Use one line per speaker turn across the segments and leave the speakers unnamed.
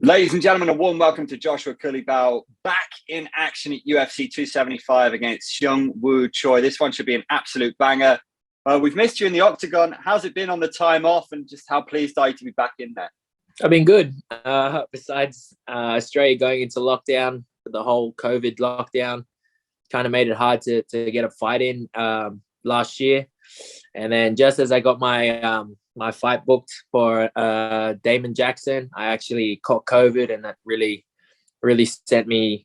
Ladies and gentlemen, a warm welcome to Joshua Culibao back in action at UFC 275 against Seung Woo Choi. This one should be an absolute banger. We've missed you in the octagon. How's it been on the time off, and just how pleased are you to be back in there?
I've been good. Besides Australia going into lockdown, the whole COVID lockdown kind of made it hard to get a fight in last year. And then just as I got my my fight booked for Damon Jackson, I actually caught COVID, and that really sent me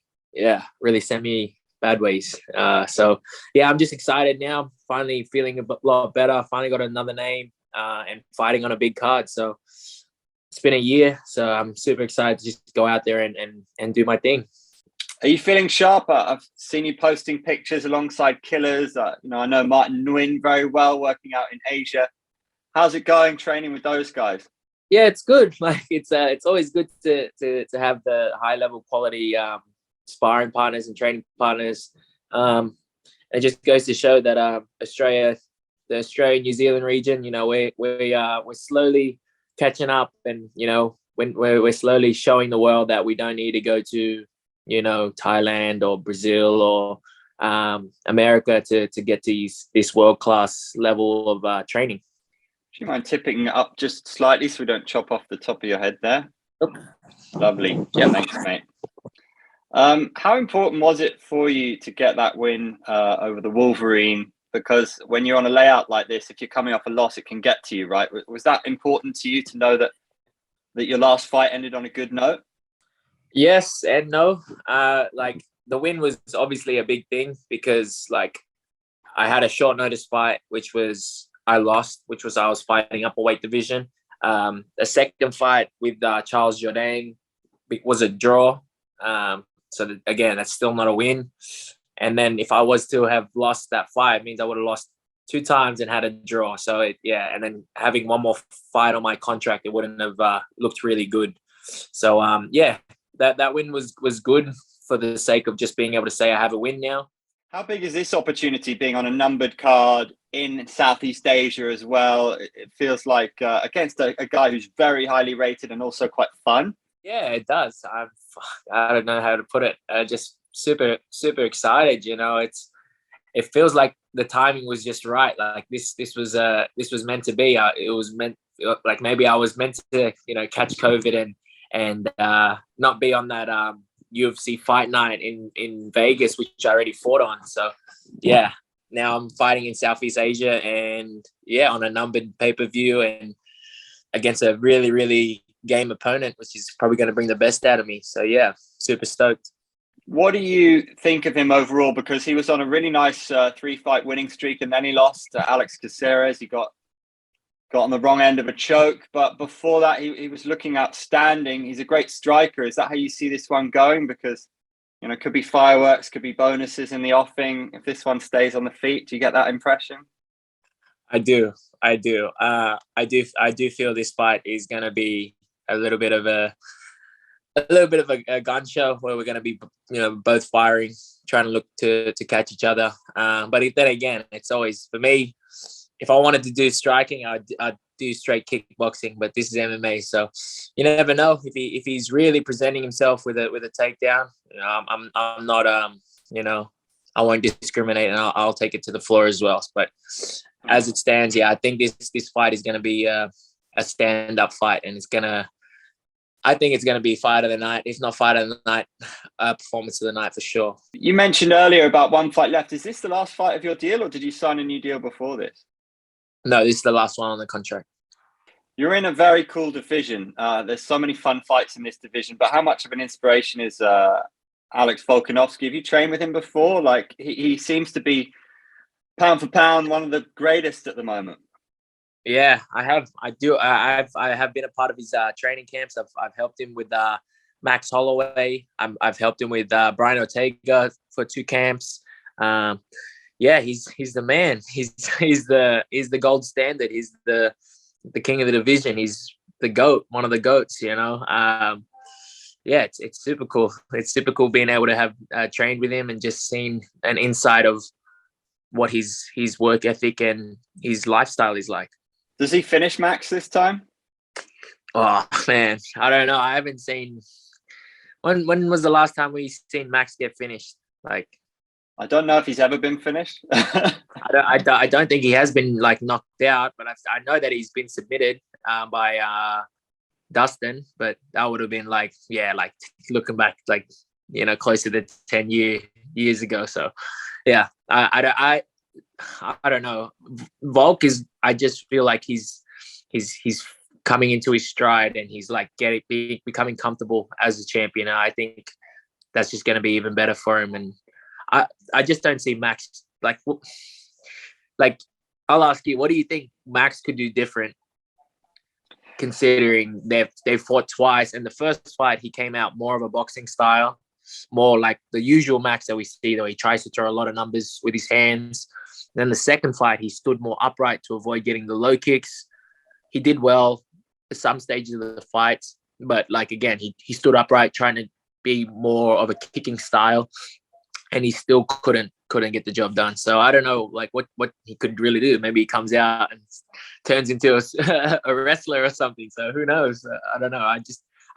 bad ways. So yeah, I'm just excited now. Finally feeling a lot better. Finally got another name and fighting on a big card. So it's been a year, so I'm super excited to just go out there and do my thing.
Are you feeling sharp? I've seen you posting pictures alongside killers. I know Martin Nguyen very well, working out in Asia. How's it going training with those guys?
Yeah, it's good. Like it's always good to have the high level quality sparring partners and training partners. It just goes to show that Australia, the Australia-New Zealand region, we're slowly catching up, and when we're slowly showing the world that we don't need to go to Thailand or Brazil or America to get to this world-class level of training.
Do you mind tipping it up just slightly so we don't chop off the top of your head there?
Yep.
Lovely. Yeah, thanks, mate. How important was it for you to get that win over the Wolverine? Because when you're on a layout like this, if you're coming off a loss, it can get to you, right? Was that important to you to know that your last fight ended on a good note?
Yes and no. Like the win was obviously a big thing because like I had a short notice fight, which was I lost, which was I was fighting upper weight division. The second fight with Charles Jourdain was a draw. So again, that's still not a win. And then if I was to have lost that fight, it means I would have lost 2 times and had a draw. So and then having one more fight on my contract, it wouldn't have looked really good. So that win was good for the sake of just being able to say I have a win now.
How big is this opportunity being on a numbered card in Southeast Asia as well? It feels like against a guy who's very highly rated and also quite fun.
Yeah, it does. I don't know how to put it. Just super excited. It feels like the timing was just right. Like this was meant to be. It was meant, like maybe I was meant to catch COVID and not be on that UFC fight night in Vegas, which I already fought on. So yeah, now I'm fighting in Southeast Asia and on a numbered pay-per-view and against a really game opponent, which is probably going to bring the best out of me. So yeah, super stoked.
What do you think of him overall? Because he was on a really nice 3-fight winning streak, and then he lost to Alex Caceres. He got on the wrong end of a choke, but before that he was looking outstanding. He's a great striker. Is that how you see this one going? Because could be fireworks, could be bonuses in the offing if this one stays on the feet. Do you get that impression?
I do feel this fight is going to be a little bit of a gun show where we're going to be both firing, trying to look to catch each other, but then again, it's always, for me, if I wanted to do striking, I'd do straight kickboxing, but this is MMA, so you never know if he's really presenting himself with a takedown. I'm not I won't discriminate, and I'll take it to the floor as well. But as it stands, I think this fight is going to be a stand-up fight, and I think it's going to be fight of the night, if not fight of the night, performance of the night for sure.
You mentioned earlier about one fight left. Is this the last fight of your deal, or did you sign a new deal before this?
No, this is the last one on the contract.
You're in a very cool division. There's so many fun fights in this division, but how much of an inspiration is Alex Volkanovski? Have you trained with him before? Like he seems to be pound for pound one of the greatest at the moment.
Yeah, I have. I do. I have been a part of his training camps. I've helped him with Max Holloway. I've helped him with Brian Ortega for 2 camps. He's the man. He's the gold standard. He's the king of the division. He's the GOAT, one of the GOATs. It's super cool. It's super cool being able to have trained with him and just seen an insight of what his work ethic and his lifestyle is like.
Does he finish Max this time?
Oh man, I don't know. I haven't seen. When was the last time we seen Max get finished? Like,
I don't know if he's ever been finished.
I don't think he has been like knocked out, but I know that he's been submitted by Dustin, but that would have been like, yeah, like looking back, like, closer to 10 years ago. So yeah, I don't know. Volk is, I just feel like he's coming into his stride, and he's like becoming comfortable as a champion. And I think that's just going to be even better for him. And I just don't see Max like I'll ask you, what do you think Max could do different, considering they've fought twice, and the first fight he came out more of a boxing style, more like the usual Max that we see, though he tries to throw a lot of numbers with his hands. Then the second fight, he stood more upright to avoid getting the low kicks. He did well at some stages of the fight, but like again, he stood upright, trying to be more of a kicking style, and he still couldn't get the job done. So I don't know, like what he could really do. Maybe he comes out and turns into a wrestler or something. So who knows? I don't know.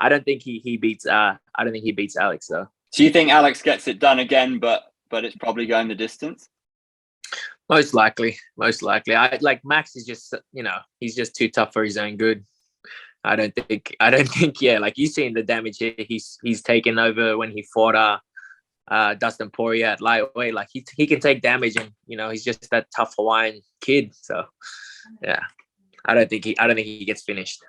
I don't think he beats Alex though.
Do you think Alex gets it done again, but it's probably going the distance?
Most likely. I like Max is just, he's just too tough for his own good. I don't think, yeah, like you've seen the damage here he's taken over when he fought Dustin Poirier at lightweight. Like he can take damage, and he's just that tough Hawaiian kid. So yeah, I don't think he gets finished.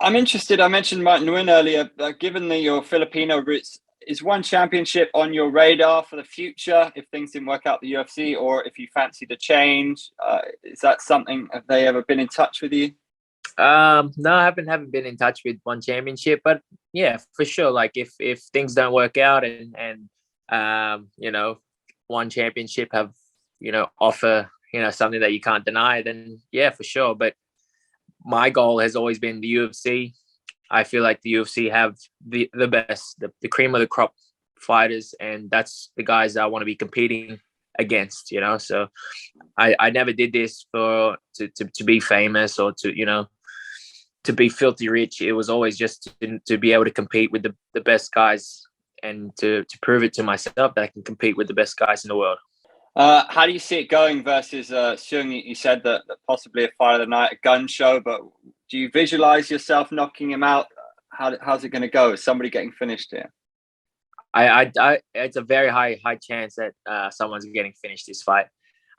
I'm interested. I mentioned Mike Nguyen earlier. Given your Filipino roots, is one championship on your radar for the future if things didn't work out the UFC, or if you fancy the change? Is that something? Have they ever been in touch with you?
No, I haven't been in touch with one championship, but yeah, for sure. Like if things don't work out, and one championship have offer something that you can't deny, then yeah, for sure. But my goal has always been the UFC. I feel like the UFC have the best, the cream of the crop fighters, and that's the guys I want to be competing against. So I never did this to be famous, or to be filthy rich. It was always just to be able to compete with the best guys, and to prove it to myself that I can compete with the best guys in the world.
How do you see it going versus Sung? You said that possibly a fight of the night, a gun show, but do you visualize yourself knocking him out? How's it going to go? Is somebody getting finished here?
I it's a very high chance that someone's getting finished this fight.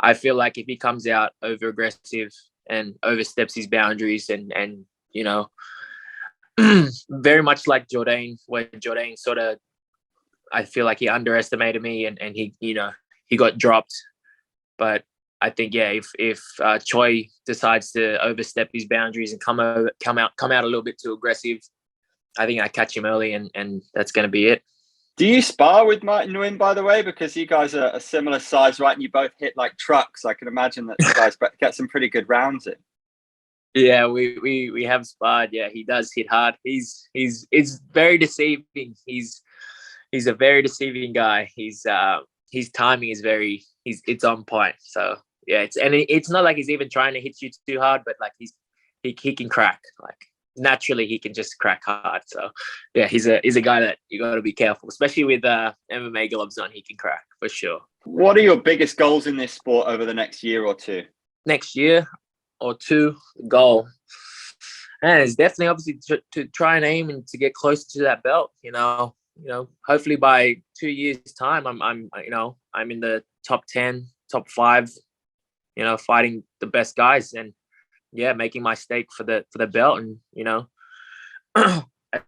I feel like if he comes out over aggressive and oversteps his boundaries, and very much like Jordan, where Jordan sort of, I feel like he underestimated me, and he got dropped. But I think, yeah, if Choi decides to overstep his boundaries and come out a little bit too aggressive, I think I catch him early, and that's going to be it.
Do you spar with Martin Nguyen, by the way? Because you guys are a similar size, right? And you both hit like trucks. I can imagine that you guys get some pretty good rounds in.
Yeah, we have sparred. Yeah, he does hit hard. He's very deceiving. He's a very deceiving guy. His timing is it's on point. So yeah, it's not like he's even trying to hit you too hard, but like he can crack. Like naturally he can just crack hard. So yeah, he's a guy that you got to be careful, especially with MMA gloves on. He can crack for sure.
What are your biggest goals in this sport over the next year or two?
Next year or two, goal, and it's definitely obviously to try and aim and to get closer to that belt. Hopefully by 2 years time, I'm in the top 10, top 5, fighting the best guys, and yeah, making my stake for the belt. And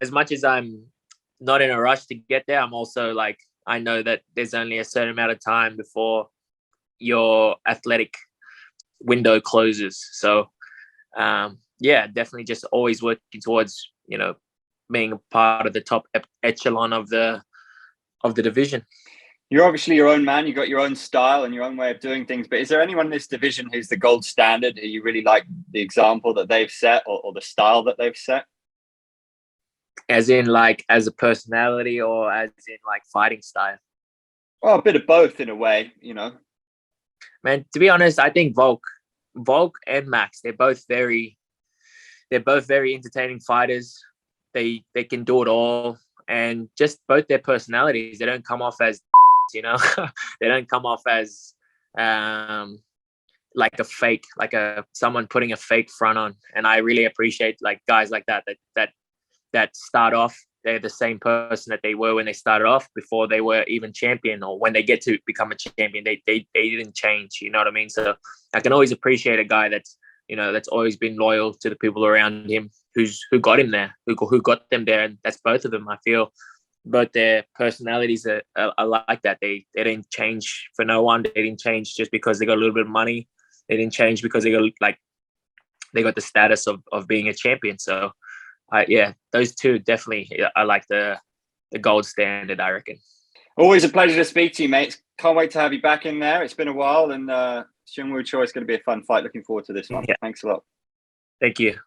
as much as I'm not in a rush to get there, I'm also like, I know that there's only a certain amount of time before your athletic window closes. So yeah, definitely just always working towards being a part of the top echelon of the division.
You're obviously your own man. You got your own style and your own way of doing things. But is there anyone in this division who's the gold standard, who you really like the example that they've set, or the style that they've set?
As in, like, as a personality, or as in, like, fighting style?
Well, a bit of both in a way,
Man, to be honest, I think Volk and Max, they're both very they're both very entertaining fighters. They can do it all, and just both their personalities. They don't come off as, you know, they don't come off as like a fake, like someone putting a fake front on. And I really appreciate like guys like that start off. They're the same person that they were when they started off, before they were even champion, or when they get to become a champion, they didn't change. You know what I mean? So I can always appreciate a guy that's, you know, that's always been loyal to the people around him, who got him there, who got them there. And that's both of them. I feel both their personalities are like that. They didn't change for no one. They didn't change just because they got a little bit of money. They didn't change because they got the status of being a champion. So those two definitely are like the gold standard, I reckon.
Always a pleasure to speak to you, mate. Can't wait to have you back in there. It's been a while, and Seung Woo Choi is going to be a fun fight. Looking forward to this one. Yeah. Thanks a lot.
Thank you.